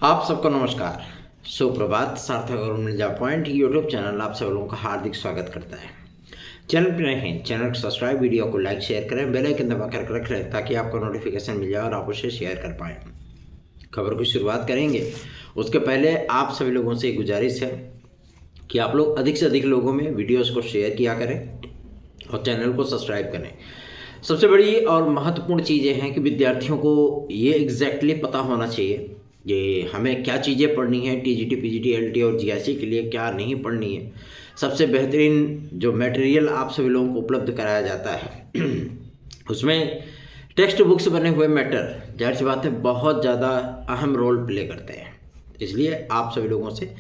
आप सबको नमस्कार, सुप्रभात। सार्थक और मिर्जा पॉइंट यूट्यूब चैनल आप सब लोगों का हार्दिक स्वागत करता है। चैनल पर नए हैं, चैनल को सब्सक्राइब, वीडियो को लाइक शेयर करें, बेल आइकन दबा कर रख लें ताकि आपको नोटिफिकेशन मिल जाए और आप उसे शेयर कर पाएँ। खबर की शुरुआत करेंगे उसके पहले आप सभी लोगों से गुजारिश है कि आप लोग अधिक से अधिक लोगों में वीडियोज़ को शेयर किया करें और चैनल को सब्सक्राइब करें। सबसे बड़ी और महत्वपूर्ण चीज़ें हैं कि विद्यार्थियों को ये एग्जैक्टली पता होना चाहिए कि हमें क्या चीज़ें पढ़नी है, टीजीटी, पीजीटी, एलटी और जीआईसी के लिए क्या नहीं पढ़नी है। सबसे बेहतरीन जो मटेरियल आप सभी लोगों को उपलब्ध कराया जाता है उसमें टेक्स्ट बुक्स बने हुए मैटर, जाहिर सी बात है, बहुत ज़्यादा अहम रोल प्ले करते हैं। इसलिए आप सभी लोगों से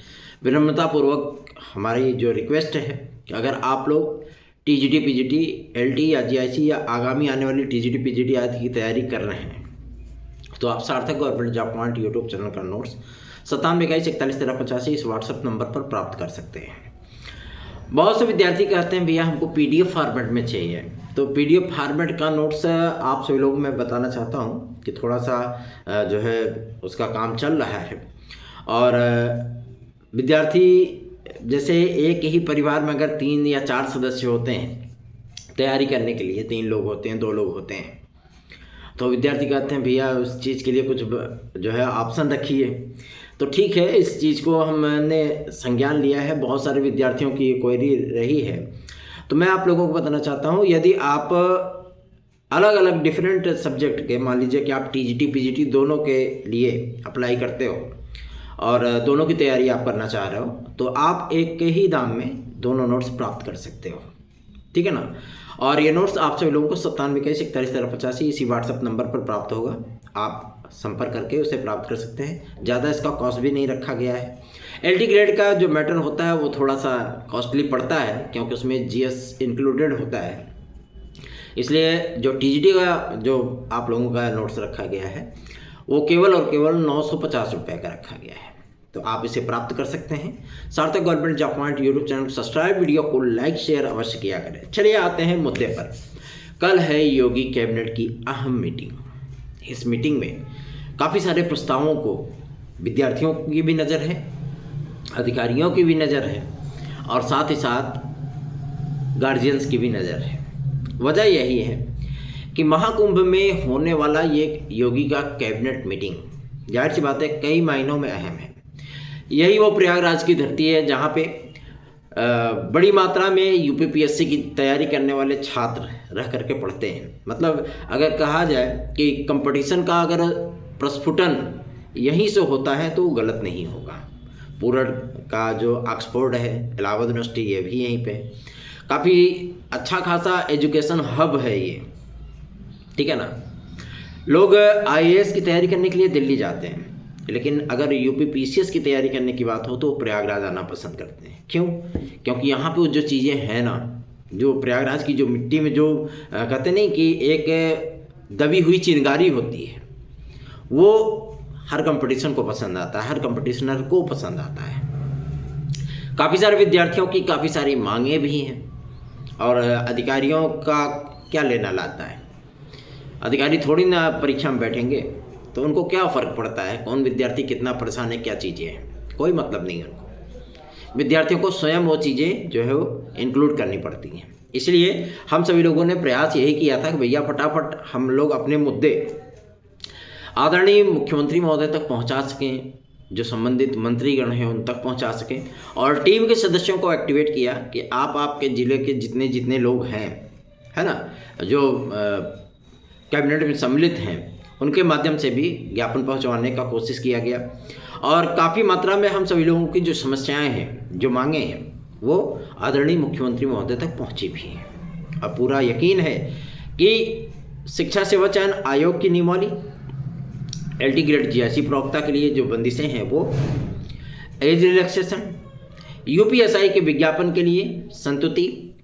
विनम्रतापूर्वक हमारी जो रिक्वेस्ट है कि अगर आप लोग टीजीटी, पीजीटी, एलटी या जीआईसी या आगामी आने वाली टीजीटी, पीजीटी आदि की तैयारी कर रहे हैं तो आप सार्थक government job point YouTube channel का नोट्स 9721411385 इस व्हाट्सएप नंबर पर प्राप्त कर सकते हैं। बहुत से विद्यार्थी कहते हैं भैया हमको पीडीएफ फॉर्मेट में चाहिए, तो पीडीएफ फॉर्मेट का नोट्स आप सभी लोगों मैं बताना चाहता हूं कि थोड़ा सा जो है उसका काम चल रहा है। और विद्यार्थी जैसे एक ही परिवार में अगर 3 या 4 सदस्य होते हैं तैयारी करने के लिए, 3 लोग होते हैं, 2 लोग होते हैं, तो विद्यार्थी कहते हैं भैया उस चीज़ के लिए कुछ जो है ऑप्शन रखिए। तो ठीक है, इस चीज़ को हमने संज्ञान लिया है, बहुत सारे विद्यार्थियों की क्वेरी रही है। तो मैं आप लोगों को बताना चाहता हूँ, यदि आप अलग अलग डिफरेंट सब्जेक्ट के, मान लीजिए कि आप टीजीटी, पीजीटी दोनों के लिए अप्लाई करते हो और दोनों की तैयारी आप करना चाह रहे हो, तो आप एक ही दाम में दोनों नोट्स प्राप्त कर सकते हो, ठीक है ना। और ये नोट्स आप सभी लोगों को 9721411385 इसी व्हाट्सएप नंबर पर प्राप्त होगा। आप संपर्क करके उसे प्राप्त कर सकते हैं। ज़्यादा इसका कॉस्ट भी नहीं रखा गया है। एलटी ग्रेड का जो मैटर होता है वो थोड़ा सा कॉस्टली पड़ता है क्योंकि उसमें जीएस इंक्लूडेड होता है। इसलिए जो टीजीटी का जो आप लोगों का नोट्स रखा गया है वो केवल और केवल 950 रुपये का रखा गया है, तो आप इसे प्राप्त कर सकते हैं। सार्थक government job point YouTube channel को सब्सक्राइब, वीडियो को लाइक शेयर अवश्य किया करें। चलिए आते हैं मुद्दे पर। कल है योगी कैबिनेट की अहम मीटिंग। इस मीटिंग में काफ़ी सारे प्रस्तावों को विद्यार्थियों की भी नज़र है, अधिकारियों की भी नज़र है और साथ ही साथ गार्जियंस की भी नज़र है। वजह यही है कि महाकुंभ में होने वाला ये योगी का कैबिनेट मीटिंग, जाहिर सी बात है, कई मायनों में अहम है। यही वो प्रयागराज की धरती है जहाँ पे बड़ी मात्रा में यूपीपीएससी की तैयारी करने वाले छात्र रह करके पढ़ते हैं। मतलब अगर कहा जाए कि कंपटीशन का अगर प्रस्फुटन यहीं से होता है तो गलत नहीं होगा। पूरन का जो ऑक्सफोर्ड है, इलाहाबाद यूनिवर्सिटी, ये भी यहीं पे काफ़ी अच्छा खासा एजुकेशन हब है ये, ठीक है ना। लोग आईएएस की तैयारी करने के लिए दिल्ली जाते हैं, लेकिन अगर यूपीपीसीएस की तैयारी करने की बात हो तो प्रयागराज आना पसंद करते हैं। क्यों? क्योंकि यहाँ पे जो चीज़ें हैं ना, जो प्रयागराज की जो मिट्टी में जो कहते नहीं कि एक दबी हुई चिंगारी होती है, वो हर कंपटीशन को पसंद आता है, हर कंपटीशनर को पसंद आता है। काफ़ी सारे विद्यार्थियों की काफ़ी सारी मांगे भी हैं और अधिकारियों का क्या लेना लाता है। अधिकारी थोड़ी ना परीक्षा में बैठेंगे तो उनको क्या फ़र्क पड़ता है कौन विद्यार्थी कितना परेशान है, क्या चीज़ें हैं, कोई मतलब नहीं है उनको। विद्यार्थियों को स्वयं वो चीज़ें जो है वो इंक्लूड करनी पड़ती हैं। इसलिए हम सभी लोगों ने प्रयास यही किया था कि भैया फटाफट हम लोग अपने मुद्दे आदरणीय मुख्यमंत्री महोदय तक पहुंचा सकें, जो संबंधित मंत्रीगण हैं उन तक पहुंचा सकें, और टीम के सदस्यों को एक्टिवेट किया कि आप आपके ज़िले के जितने जितने लोग हैं, है ना, जो कैबिनेट में सम्मिलित हैं, उनके माध्यम से भी ज्ञापन पहुंचवाने का कोशिश किया गया। और काफ़ी मात्रा में हम सभी लोगों की जो समस्याएं हैं, जो मांगे हैं, वो आदरणीय मुख्यमंत्री महोदय तक पहुंची भी हैं। अब पूरा यकीन है कि शिक्षा सेवा चयन आयोग की नियमावली, एलटी ग्रेड जीआईसी प्रवक्ता के लिए जो बंदिशें हैं वो, एज रिलैक्सेशन, यूपीएसआई के विज्ञापन के लिए संतुति,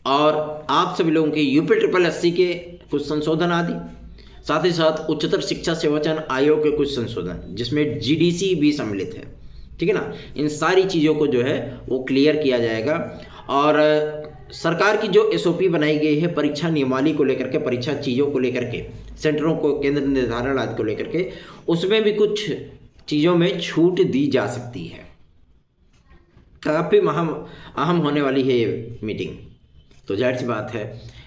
और आप सभी लोगों के यूपी के कुछ संशोधन आदि, साथ ही साथ उच्चतर शिक्षा सेवा चयन आयोग के कुछ संशोधन जिसमें जीडीसी भी सम्मिलित है, ठीक है ना। इन सारी चीज़ों को जो है वो क्लियर किया जाएगा। और सरकार की जो एसओपी बनाई गई है परीक्षा नियमावली को लेकर के, परीक्षा चीज़ों को लेकर के, सेंटरों को, केंद्र निर्धारण आदि को लेकर के, उसमें भी कुछ चीज़ों में छूट दी जा सकती है। काफ़ी अहम होने वाली है ये मीटिंग। तो जाहिर सी बात है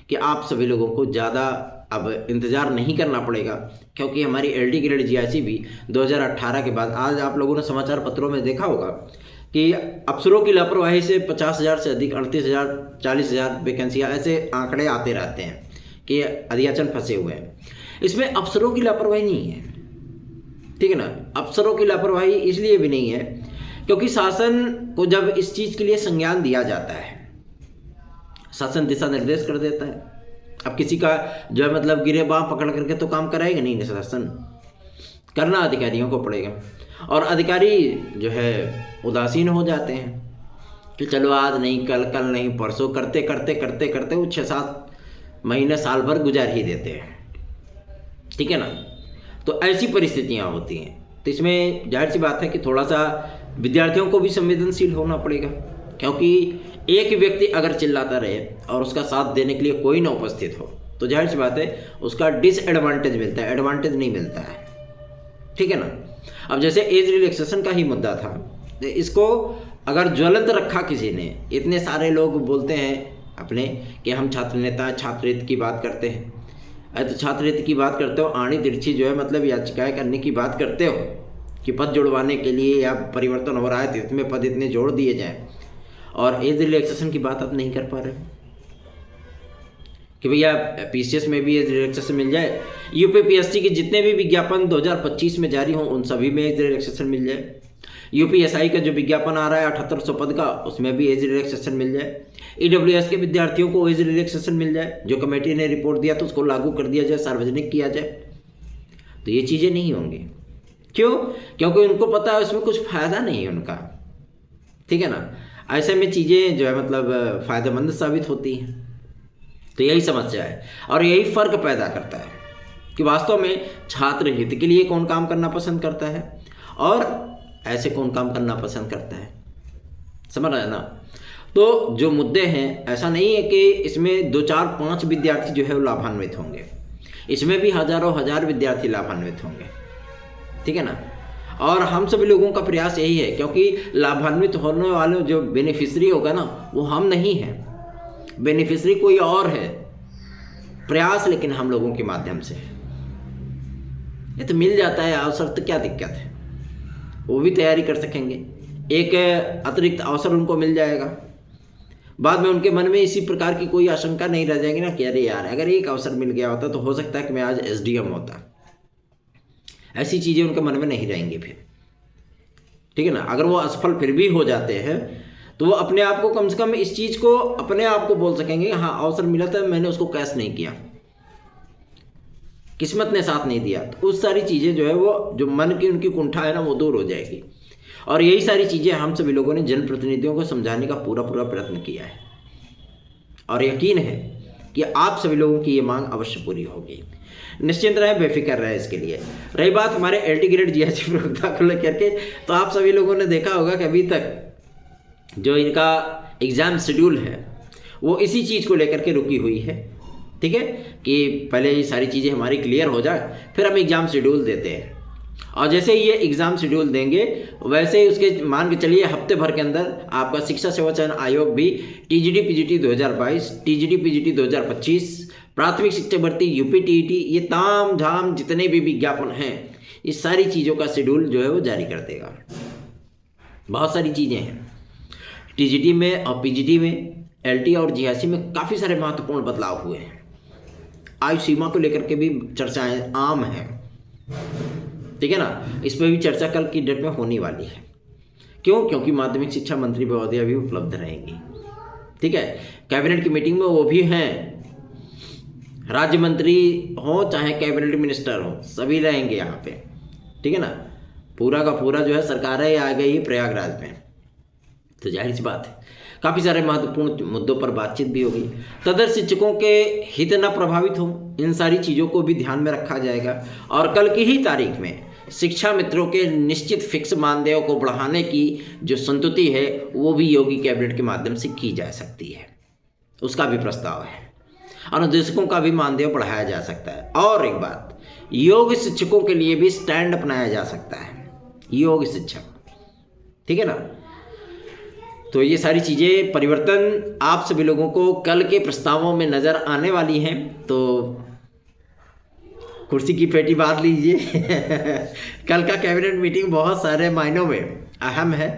कि आप सभी लोगों को ज़्यादा अब इंतज़ार नहीं करना पड़ेगा, क्योंकि हमारी एलटी ग्रेड जीआईसी भी 2018 के बाद, आज आप लोगों ने समाचार पत्रों में देखा होगा कि अफसरों की लापरवाही से 50,000 से अधिक, 38,000, 40,000 वैकेंसियाँ, ऐसे आंकड़े आते रहते हैं कि अधयाचन फंसे हुए हैं। इसमें अफसरों की लापरवाही नहीं है, ठीक है ना। अफसरों की लापरवाही इसलिए भी नहीं है क्योंकि शासन को जब इस चीज़ के लिए संज्ञान दिया जाता है, शासन दिशा निर्देश कर देता है। अब किसी का जो है मतलब गिरे बाँह पकड़ करके तो काम कराएगा नहीं शासन, करना अधिकारियों को पड़ेगा। और अधिकारी जो है उदासीन हो जाते हैं कि चलो आज नहीं, कल, कल नहीं परसों, करते करते करते करते वो 6-7 महीने, साल भर गुजार ही देते हैं, ठीक है ना। तो ऐसी परिस्थितियाँ होती हैं। तो इसमें जाहिर सी बात है कि थोड़ा सा विद्यार्थियों को भी संवेदनशील होना पड़ेगा, क्योंकि एक व्यक्ति अगर चिल्लाता रहे और उसका साथ देने के लिए कोई ना उपस्थित हो तो जाहिर सी बात है उसका डिसएडवांटेज मिलता है, एडवांटेज नहीं मिलता है, ठीक है ना। अब जैसे एज रिलैक्सेशन का ही मुद्दा था, इसको अगर ज्वलंत रखा किसी ने, इतने सारे लोग बोलते हैं अपने कि हम छात्र नेता, छात्र हित की बात करते हैं। तो छात्र हित की बात करते हो, आड़ी तिरछी जो है मतलब याचिकाएं करने की बात करते हो कि पद जुड़वाने के लिए या परिवर्तन हो रहा है तो इसमें पद इतने जोड़ दिए जाएं, और एज रिलैक्सेशन की बात आप नहीं कर पा रहे हो कि भैया पीसीएस में भी एज रिलैक्सेशन मिल जाए, यूपीपीएससी के जितने भी विज्ञापन 2025 में जारी हों उन सभी में एज रिलैक्सेशन मिल जाए। यूपीएसआई का जो विज्ञापन आ रहा है 7800 पद का, उसमें भी एज रिलैक्सेशन मिल जाए। ईडब्ल्यूएस के विद्यार्थियों को एज रिलैक्सेशन मिल जाए, जो कमेटी ने रिपोर्ट दिया तो उसको लागू कर दिया जाए, सार्वजनिक किया जाए। तो ये चीज़ें नहीं होंगी, क्यों? क्योंकि उनको पता है उसमें कुछ फ़ायदा नहीं है उनका, ठीक है ना। ऐसे में चीज़ें जो है मतलब फ़ायदेमंद साबित होती हैं। तो यही समस्या है और यही फ़र्क पैदा करता है कि वास्तव में छात्र हित के लिए कौन काम करना पसंद करता है और ऐसे कौन काम करना पसंद करता है, समझ रहे हैं ना। तो जो मुद्दे हैं, ऐसा नहीं है कि इसमें 2, 4, 5 विद्यार्थी जो है वो लाभान्वित होंगे, इसमें भी हज़ारों हज़ार विद्यार्थी लाभान्वित होंगे, ठीक है ना। और हम सभी लोगों का प्रयास यही है, क्योंकि लाभान्वित होने वाले जो बेनिफिशरी होगा ना वो हम नहीं हैं, बेनिफिशरी कोई और है। प्रयास लेकिन हम लोगों के माध्यम से है। ये तो मिल जाता है अवसर, तो क्या दिक्कत है, वो भी तैयारी कर सकेंगे, एक अतिरिक्त अवसर उनको मिल जाएगा। बाद में उनके मन में इसी प्रकार की कोई आशंका नहीं रह जाएगी ना कि अरे यार अगर एक अवसर मिल गया होता तो हो सकता है कि मैं आज एसडीएम होता। ऐसी चीज़ें उनके मन में नहीं रहेंगी फिर, ठीक है ना। अगर वो असफल फिर भी हो जाते हैं तो वो अपने आप को कम से कम इस चीज़ को अपने आप को बोल सकेंगे, हाँ अवसर मिला था, मैंने उसको कैश नहीं किया, किस्मत ने साथ नहीं दिया। तो उस सारी चीज़ें जो है वो जो मन की उनकी कुंठा है ना वो दूर हो जाएगी। और यही सारी चीज़ें हम सभी लोगों ने जनप्रतिनिधियों को समझाने का पूरा प्रयत्न किया है और यकीन है कि आप सभी लोगों की ये मांग अवश्य पूरी होगी। निश्चिंत रहे, बेफिक्र रहे। इसके लिए रही बात हमारे एलटी ग्रेड जीआईसी प्रवक्ता को लेकर के, तो आप सभी लोगों ने देखा होगा कि अभी तक जो इनका एग्ज़ाम शेड्यूल है वो इसी चीज़ को लेकर के रुकी हुई है, ठीक है, कि पहले ये सारी चीज़ें हमारी क्लियर हो जाए फिर हम एग्ज़ाम शेड्यूल देते हैं। और जैसे ही ये एग्ज़ाम शेड्यूल देंगे वैसे ही उसके मान के चलिए हफ्ते भर के अंदर आपका शिक्षा सेवा चयन आयोग भी टीजीटी पीजीटी 2022, टीजीटी पीजीटी 2025, प्राथमिक शिक्षक भर्ती, यूपी टीईटी, ये ताम झाम जितने भी विज्ञापन हैं इस सारी चीज़ों का शेड्यूल जो है वो जारी कर देगा। बहुत सारी चीज़ें हैं टीजीटी में और पीजीटी में, एलटी और जीआईसी में काफ़ी सारे महत्वपूर्ण बदलाव हुए हैं। आयु सीमा को लेकर के भी चर्चाएं आम हैं, ठीक है ना। इस पर भी चर्चा कल की डेट में होने वाली है। क्यों? क्योंकि माध्यमिक शिक्षा मंत्री महोदया भी उपलब्ध रहेंगी, ठीक है। कैबिनेट की मीटिंग में वो भी हैं, राज्य मंत्री हो चाहे कैबिनेट मिनिस्टर हो सभी रहेंगे यहाँ पे, ठीक है ना। पूरा का पूरा जो है सरकार है आ गई प्रयागराज में, तो जाहिर सी बात है काफ़ी सारे महत्वपूर्ण मुद्दों पर बातचीत भी होगी। तदर शिक्षकों के हित न प्रभावित हो, इन सारी चीज़ों को भी ध्यान में रखा जाएगा। और कल की ही तारीख में शिक्षा मित्रों के निश्चित फिक्स मानदेय को बढ़ाने की जो संतुति है वो भी योगी कैबिनेट के माध्यम से की जा सकती है, उसका भी प्रस्ताव है। अनुदेशकों का भी मानदेय बढ़ाया जा सकता है। और एक बात, योग शिक्षकों के लिए भी स्टैंड अपनाया जा सकता है। योग शिक्षक, ठीक है ना। तो ये सारी चीज़ें परिवर्तन आप सभी लोगों को कल के प्रस्तावों में नज़र आने वाली हैं। तो कुर्सी की पेटी बांध लीजिए कल का कैबिनेट मीटिंग बहुत सारे मायनों में अहम है।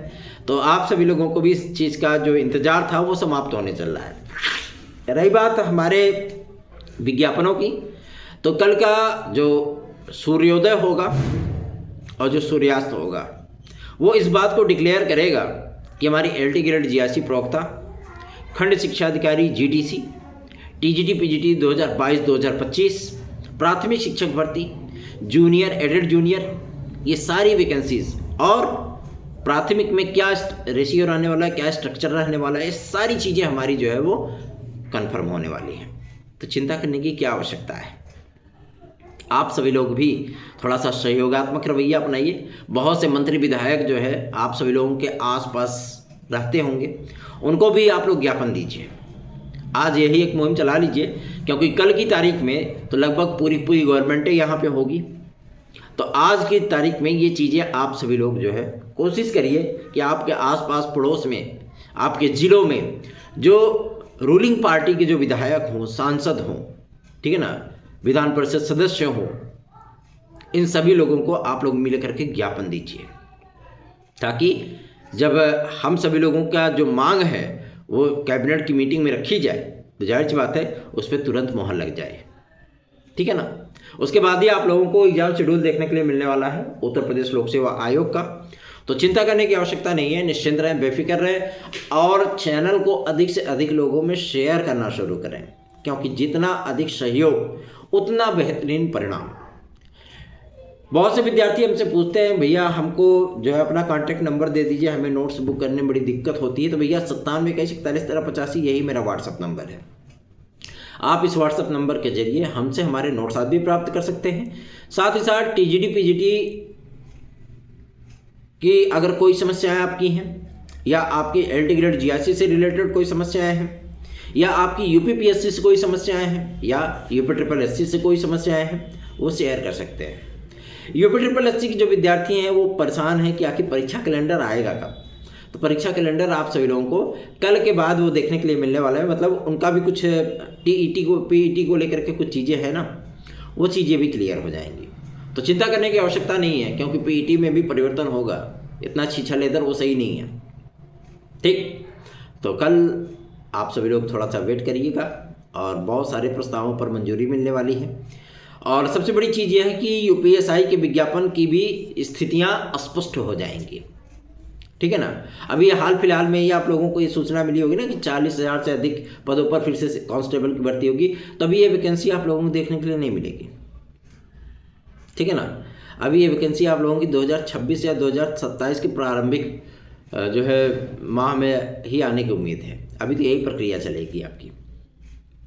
तो आप सभी लोगों को भी इस चीज़ का जो इंतज़ार था वो समाप्त होने चल रहा है। रही बात हमारे विज्ञापनों की, तो कल का जो सूर्योदय होगा और जो सूर्यास्त होगा वो इस बात को डिक्लेयर करेगा कि हमारी LT ग्रेड GRC प्रवक्ता, खंड शिक्षा अधिकारी GDC, TGT PGT 2022-2025, प्राथमिक शिक्षक भर्ती, जूनियर, एडेड जूनियर, ये सारी वैकेंसीज और प्राथमिक में क्या रेशियो रहने वाला है, क्या स्ट्रक्चर रहने वाला है, ये सारी चीज़ें हमारी जो है वो कंफर्म होने वाली हैं। तो चिंता करने की क्या आवश्यकता है। आप सभी लोग भी थोड़ा सा सहयोगात्मक रवैया अपनाइए। बहुत से मंत्री विधायक जो है आप सभी लोगों के आसपास रहते होंगे, उनको भी आप लोग ज्ञापन दीजिए। आज यही एक मुहिम चला लीजिए, क्योंकि कल की तारीख में तो लगभग पूरी गवर्नमेंटें यहाँ पे होगी। तो आज की तारीख में ये चीज़ें आप सभी लोग जो है कोशिश करिए कि आपके आसपास पड़ोस में, आपके ज़िलों में जो रूलिंग पार्टी के जो विधायक हों, सांसद हों, ठीक है ना, विधान परिषद सदस्य हों, इन सभी लोगों को आप लोग मिल करके ज्ञापन दीजिए, ताकि जब हम सभी लोगों का जो मांग है वो कैबिनेट की मीटिंग में रखी जाए तो जाहिर सी बात है उस पर तुरंत मोहर लग जाए, ठीक है ना। उसके बाद ही आप लोगों को एग्जाम शेड्यूल देखने के लिए मिलने वाला है उत्तर प्रदेश लोक सेवा आयोग का। तो चिंता करने की आवश्यकता नहीं है, निश्चिंत रहें, बेफिक्र रहें और चैनल को अधिक से अधिक लोगों में शेयर करना शुरू करें, क्योंकि जितना अधिक सहयोग उतना बेहतरीन परिणाम। बहुत से विद्यार्थी हमसे पूछते हैं भैया हमको जो है अपना कॉन्टैक्ट नंबर दे दीजिए, हमें नोट्स बुक करने में बड़ी दिक्कत होती है। तो भैया 9721411385 यही मेरा व्हाट्सअप नंबर है। आप इस व्हाट्सअप नंबर के जरिए हमसे हमारे नोट्स भी प्राप्त कर सकते हैं। साथ ही साथ TGT PGT की अगर कोई समस्याएं आपकी हैं, या आपकी LT ग्रेड GRC से रिलेटेड कोई समस्याएं हैं, या आपकी UPPSC से कोई समस्याएं हैं, या UPSSC से कोई समस्याएं हैं, वो शेयर कर सकते हैं। UPSSC के जो विद्यार्थी हैं वो परेशान हैं कि आखिर परीक्षा कैलेंडर आएगा कब। तो परीक्षा कैलेंडर आप सभी लोगों को कल के बाद वो देखने के लिए मिलने वाला है। मतलब उनका भी कुछ PET को लेकर के कुछ चीज़ें हैं ना, वो चीज़ें भी क्लियर हो जाएंगी। तो चिंता करने की आवश्यकता नहीं है, क्योंकि PET में भी परिवर्तन होगा। इतना छीछा लेदर वो सही नहीं है, ठीक। तो कल आप सभी लोग थोड़ा सा वेट करिएगा और बहुत सारे प्रस्तावों पर मंजूरी मिलने वाली है। और सबसे बड़ी चीज़ यह है कि UPSI के विज्ञापन की भी स्थितियाँ स्पष्ट हो जाएंगी, ठीक है ना। अभी हाल फिलहाल में ही आप लोगों को ये सूचना मिली होगी ना कि 40,000 से अधिक पदों पर फिर से कांस्टेबल की भर्ती होगी। तभी ये वैकेंसी आप लोगों को देखने के लिए नहीं मिलेगी, ठीक है ना। अभी ये वैकेंसी आप लोगों की 2026 या 2027 के प्रारंभिक जो है माह में ही आने की उम्मीद है। अभी तो यही प्रक्रिया चलेगी आपकी,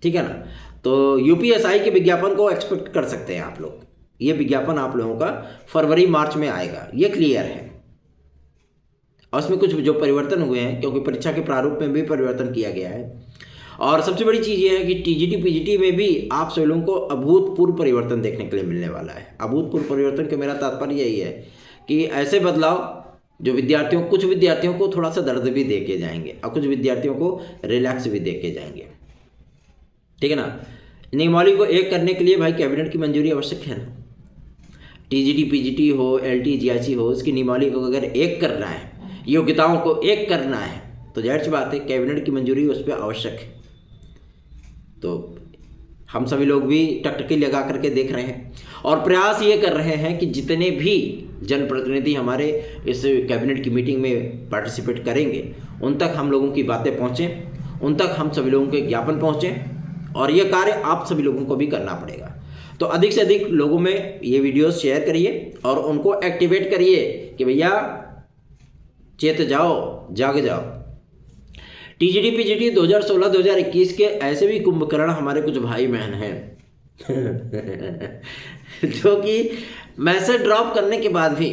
ठीक है ना। तो UPSI के विज्ञापन को एक्सपेक्ट कर सकते हैं आप लोग। ये विज्ञापन आप लोगों का फरवरी मार्च में आएगा, ये क्लियर है। और उसमें कुछ जो परिवर्तन हुए हैं, क्योंकि परीक्षा के प्रारूप में भी परिवर्तन किया गया है। और सबसे बड़ी चीज़ ये है कि TGT PGT में भी आप सभी लोगों को अभूतपूर्व परिवर्तन देखने के लिए मिलने वाला है। अभूतपूर्व परिवर्तन का मेरा तात्पर्य यही है कि ऐसे बदलाव जो कुछ विद्यार्थियों को थोड़ा सा दर्द भी दे के जाएंगे और कुछ विद्यार्थियों को रिलैक्स भी दे के जाएंगे, ठीक है ना। नियमावली को एक करने के लिए भाई कैबिनेट की मंजूरी आवश्यक है ना। TGT PGT हो, LT GRC हो, इसकी नियमावली को अगर एक करना है, योग्यताओं को एक करना है, तो जाहिर सी बात है कैबिनेट की मंजूरी उस पर आवश्यक है। तो हम सभी लोग भी टकटकी लगा करके देख रहे हैं और प्रयास ये कर रहे हैं कि जितने भी जनप्रतिनिधि हमारे इस कैबिनेट की मीटिंग में पार्टिसिपेट करेंगे उन तक हम लोगों की बातें पहुँचें, उन तक हम सभी लोगों के ज्ञापन पहुँचें। और ये कार्य आप सभी लोगों को भी करना पड़ेगा। तो अधिक से अधिक लोगों में ये वीडियोस शेयर करिए और उनको एक्टिवेट करिए कि भैया चेत जाओ, जाग जाओ। TGT PGT 2016-2021 के ऐसे भी कुंभकर्ण हमारे कुछ भाई बहन हैं जो कि मैसेज ड्रॉप करने के बाद भी,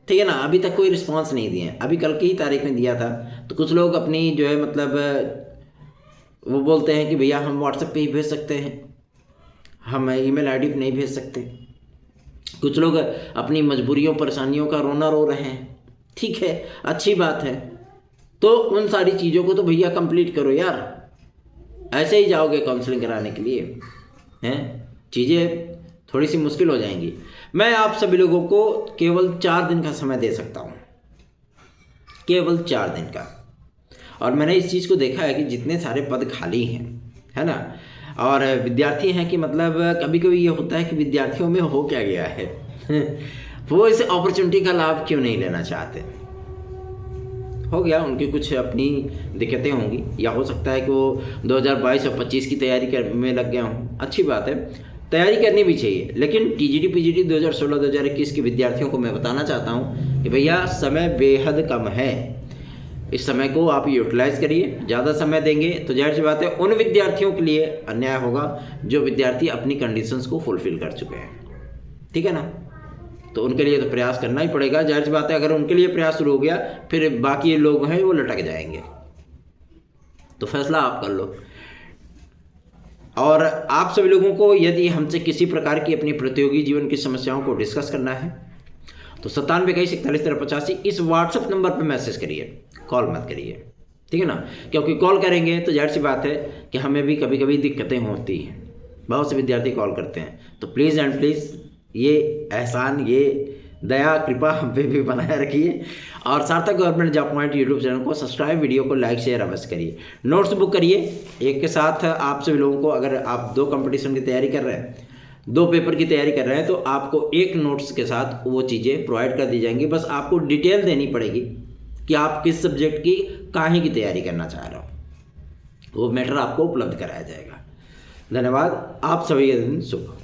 ठीक है ना, अभी तक कोई रिस्पांस नहीं दिए। अभी कल की ही तारीख में दिया था। तो कुछ लोग अपनी जो है मतलब वो बोलते हैं कि भैया हम व्हाट्सएप पे ही भेज सकते हैं, हम email ID पे नहीं भेज सकते। कुछ लोग अपनी मजबूरियों परेशानियों का रोना रो रहे हैं, ठीक है, अच्छी बात है। तो उन सारी चीज़ों को तो भैया कंप्लीट करो यार, ऐसे ही जाओगे काउंसलिंग कराने के लिए हैं, चीज़ें थोड़ी सी मुश्किल हो जाएंगी। मैं आप सभी लोगों को केवल 4 दिन का समय दे सकता हूँ, केवल 4 दिन का। और मैंने इस चीज़ को देखा है कि जितने सारे पद खाली हैं, है ना, और विद्यार्थी हैं कि मतलब कभी कभी ये होता है कि विद्यार्थियों में हो क्या गया है वो इस अपॉर्चुनिटी का लाभ क्यों नहीं लेना चाहते। हो गया, उनकी कुछ अपनी दिक्कतें होंगी, या हो सकता है कि वो 2022 और 25 की तैयारी में लग गया हूँ। अच्छी बात है, तैयारी करनी भी चाहिए, लेकिन टीजीटी पीजीटी 2016-2021 के विद्यार्थियों को मैं बताना चाहता हूँ कि भैया समय बेहद कम है, इस समय को आप यूटिलाइज करिए। ज़्यादा समय देंगे तो जाहिर सी बात है उन विद्यार्थियों के लिए अन्याय होगा जो विद्यार्थी अपनी कंडीशंस को फुलफिल कर चुके हैं, ठीक है ना। तो उनके लिए तो प्रयास करना ही पड़ेगा, जाहिर सी बात है। अगर उनके लिए प्रयास शुरू हो गया फिर बाकी लोग हैं वो लटक जाएंगे। तो फैसला आप कर लो। और आप सभी लोगों को यदि हमसे किसी प्रकार की अपनी प्रतियोगी जीवन की समस्याओं को डिस्कस करना है तो 9721411385 इस व्हाट्सएप नंबर पर मैसेज करिए, कॉल मत करिए, ठीक है ना। क्योंकि कॉल करेंगे तो जाहिर सी बात है कि हमें भी कभी कभी दिक्कतें होती हैं, बहुत से विद्यार्थी कॉल करते हैं। तो प्लीज़ एंड प्लीज़ ये एहसान, ये दया कृपा हम पे भी बनाए रखिए। और सार्थक government job point YouTube channel को सब्सक्राइब, वीडियो को लाइक शेयर अवश्य करिए। नोट्स बुक करिए एक के साथ। आप सभी लोगों को, अगर आप 2 कंपटीशन की तैयारी कर रहे हैं, 2 पेपर की तैयारी कर रहे हैं, तो आपको एक नोट्स के साथ वो चीज़ें प्रोवाइड कर दी जाएंगी। बस आपको डिटेल देनी पड़ेगी कि आप किस सब्जेक्ट की काहे की तैयारी करना चाह रहे हो, वो मैटर आपको उपलब्ध कराया जाएगा। धन्यवाद, आप सभी का दिन शुभ।